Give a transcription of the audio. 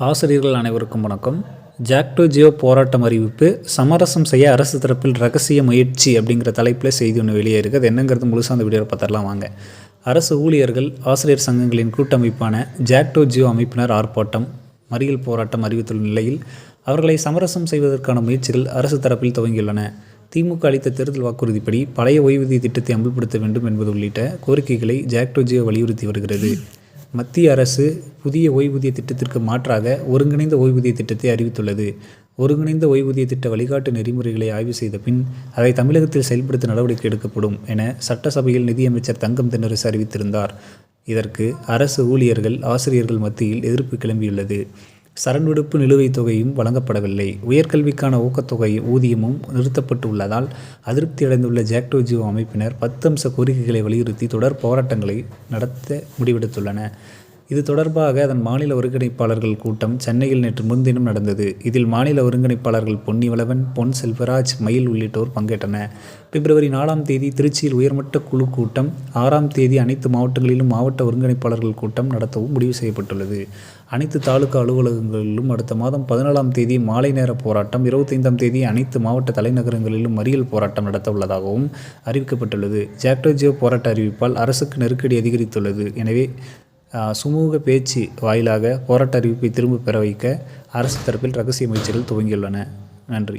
ஆசிரியர்கள் அனைவருக்கும் வணக்கம். ஜாக்டோ ஜியோ போராட்டம் அறிவிப்பு, சமரசம் செய்ய அரசு தரப்பில் ரகசிய முயற்சி அப்படிங்கிற தலைப்பில் செய்தி ஒன்று வெளியே இருக்குது. அது என்னங்கிறது முழுசாக அந்த வீடியோவில் பார்த்துடலாம் வாங்க. அரசு ஊழியர்கள் ஆசிரியர் சங்கங்களின் கூட்டமைப்பான ஜாக்டோ ஜியோ அமைப்பினர் ஆர்ப்பாட்டம், மறியல் போராட்டம் அறிவித்துள்ள நிலையில் அவர்களை சமரசம் செய்வதற்கான முயற்சிகள் அரசு தரப்பில் துவங்கியுள்ளன. திமுக அளித்த தேர்தல் வாக்குறுதிப்படி பழைய ஓய்வூதிய திட்டத்தை அமல்படுத்த வேண்டும் என்பது உள்ளிட்ட கோரிக்கைகளை ஜாக்டோ ஜியோ வலியுறுத்தி வருகிறது. மத்திய அரசு புதிய ஓய்வூதிய திட்டத்திற்கு மாற்றாக ஒருங்கிணைந்த ஓய்வூதிய திட்டத்தை அறிவித்துள்ளது. ஒருங்கிணைந்த ஓய்வூதிய திட்ட வழிகாட்டு நெறிமுறைகளை ஆய்வு செய்த பின் அதை தமிழகத்தில் செயல்படுத்த நடவடிக்கை எடுக்கப்படும் என சட்டசபையில் நிதியமைச்சர் தங்கம் தென்னரசு அறிவித்திருந்தார். இதற்கு அரசு ஊழியர்கள், ஆசிரியர்கள் மத்தியில் எதிர்ப்பு கிளம்பியுள்ளது. சரண்விடுப்பு நிலுவைத் தொகையும் வழங்கப்படவில்லை. உயர்கல்விக்கான ஊக்கத்தொகை ஊதியமும் நிறுத்தப்பட்டு உள்ளதால் அதிருப்தி அடைந்துள்ள ஜாக்டோ ஜியோ அமைப்பினர் 10 அம்ச கோரிக்கைகளை வலியுறுத்தி தொடர் போராட்டங்களை நடத்த முடிவெடுத்துள்ளன. இது தொடர்பாக அதன் மாநில ஒருங்கிணைப்பாளர்கள் கூட்டம் சென்னையில் நேற்று முன்தினம் நடந்தது. இதில் மாநில ஒருங்கிணைப்பாளர்கள் பொன்னிவளவன், பொன் செல்வராஜ், மயில் உள்ளிட்டோர் பங்கேற்றனர். பிப்ரவரி 4ஆம் தேதி திருச்சியில் உயர்மட்ட குழு கூட்டம், 6ஆம் தேதி அனைத்து மாவட்டங்களிலும் மாவட்ட ஒருங்கிணைப்பாளர்கள் கூட்டம் நடத்தவும் முடிவு செய்யப்பட்டுள்ளது. அனைத்து தாலுகா அலுவலகங்களிலும் அடுத்த மாதம் 14ஆம் தேதி மாலை நேர போராட்டம், 25ஆம் தேதி அனைத்து மாவட்ட தலைநகரங்களிலும் மறியல் போராட்டம் நடத்த உள்ளதாகவும் அறிவிக்கப்பட்டுள்ளது. ஜாக்டோ ஜியோ போராட்ட அறிவிப்பால் அரசுக்கு நெருக்கடி அதிகரித்துள்ளது. எனவே சுமூக பேச்சு வாயிலாக போராட்ட அறிவிப்பை திரும்ப பெற வைக்க அரசு தரப்பில் ரகசிய முயற்சிகள் துவங்கியுள்ளன. நன்றி.